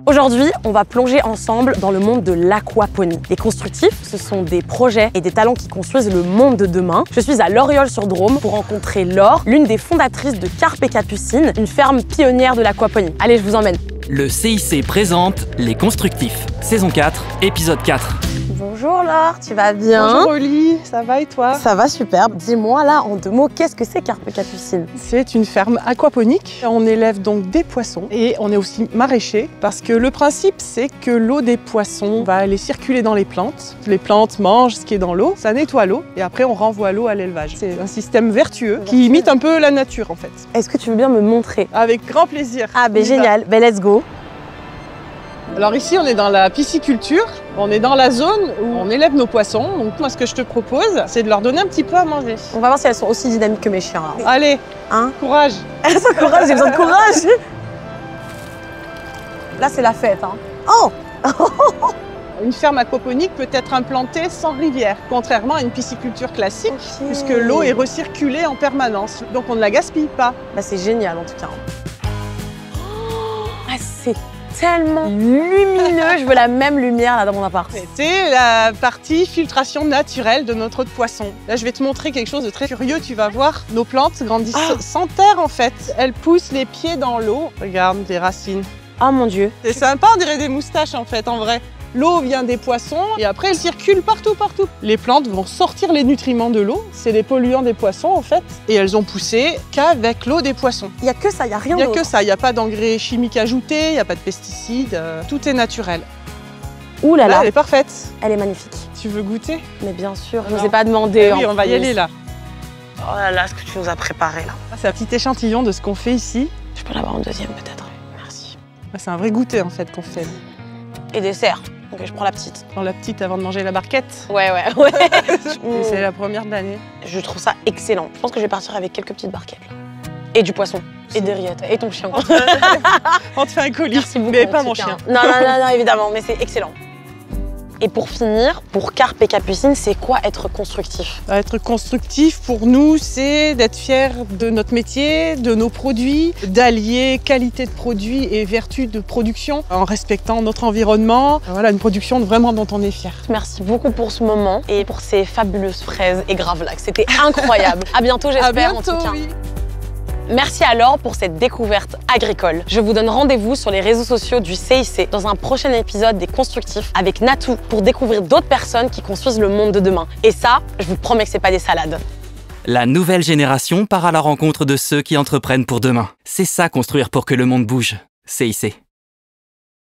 Aujourd'hui, on va plonger ensemble dans le monde de l'aquaponie. Les constructifs, ce sont des projets et des talents qui construisent le monde de demain. Je suis à Loriol-sur-Drôme pour rencontrer Laure, l'une des fondatrices de Carpe et Capucine, une ferme pionnière de l'aquaponie. Allez, je vous emmène. Le CIC présente Les Constructifs, saison 4, épisode 4. Bonjour Laure, tu vas bien? Bonjour Oli, ça va et toi? Ça va super. Dis-moi là, en 2 mots, qu'est-ce que c'est Carpe et Capucine? C'est une ferme aquaponique. On élève donc des poissons et on est aussi maraîcher parce que le principe c'est que l'eau des poissons va aller circuler dans les plantes. Les plantes mangent ce qui est dans l'eau, ça nettoie l'eau et après on renvoie l'eau à l'élevage. C'est un système vertueux qui imite un peu la nature en fait. Est-ce que tu veux bien me montrer? Avec grand plaisir. Ah ben génial, ben let's go. Alors ici on est dans la pisciculture, on est dans la zone où on élève nos poissons. Donc moi ce que je te propose c'est de leur donner un petit peu à manger. On va voir si elles sont aussi dynamiques que mes chiens. Là. Allez, Hein? courage. Elles ont courage, j'ai besoin de courage. Là c'est la fête. Hein. Oh! Une ferme aquaponique peut être implantée sans rivière, contrairement à une pisciculture classique, puisque l'eau est recirculée en permanence. Donc on ne la gaspille pas. Bah, c'est génial en tout cas. Ah, c'est tellement lumineux, je veux la même lumière là dans mon appart. C'est la partie filtration naturelle de notre eau de poisson. Là, je vais te montrer quelque chose de très curieux. Tu vas voir, nos plantes grandissent sans terre en fait. Elles poussent les pieds dans l'eau. Regarde les racines. Oh mon Dieu. C'est sympa, on dirait des moustaches en fait, en vrai. L'eau vient des poissons et après elle circule partout. Les plantes vont sortir les nutriments de l'eau, c'est les polluants des poissons en fait, et elles ont poussé qu'avec l'eau des poissons. Il n'y a que ça, il n'y a rien Il n'y a d'autre. que ça, il n'y a pas d'engrais chimiques ajoutés, il n'y a pas de pesticides, tout est naturel. Ouh là Là, là, elle est parfaite. elle est magnifique. Tu veux goûter? Mais bien sûr, je ne Alors, vous ai pas demandé. Eh oui, en on va y plus. aller là. Oh là là, ce que tu nous as préparé là. C'est un petit échantillon de ce qu'on fait ici. Je peux l'avoir en deuxième peut-être. Merci. C'est un vrai goûter en fait qu'on fait. Et dessert. Ok, je prends la petite. Dans la petite avant de manger la barquette. Ouais. Et c'est la première de l'année. Je trouve ça excellent. Je pense que je vais partir avec quelques petites barquettes là. Et du poisson. Et des rillettes. Et ton chien. On te fait un colis, Merci beaucoup. mais en pas tout mon cas. chien. Non, évidemment, mais c'est excellent. Et pour finir, pour Carpe et Capucine, c'est quoi être constructif? Être constructif, pour nous, c'est d'être fier de notre métier, de nos produits, d'allier qualité de produit et vertu de production en respectant notre environnement. Voilà, une production vraiment dont on est fier. Merci beaucoup pour ce moment et pour ces fabuleuses fraises et gravlax. C'était incroyable. À bientôt, j'espère en tout cas. Oui. Merci à Laure pour cette découverte agricole. Je vous donne rendez-vous sur les réseaux sociaux du CIC dans un prochain épisode des Constructifs avec Natou pour découvrir d'autres personnes qui construisent le monde de demain. Et ça, je vous promets que c'est pas des salades. La nouvelle génération part à la rencontre de ceux qui entreprennent pour demain. C'est ça construire pour que le monde bouge. CIC.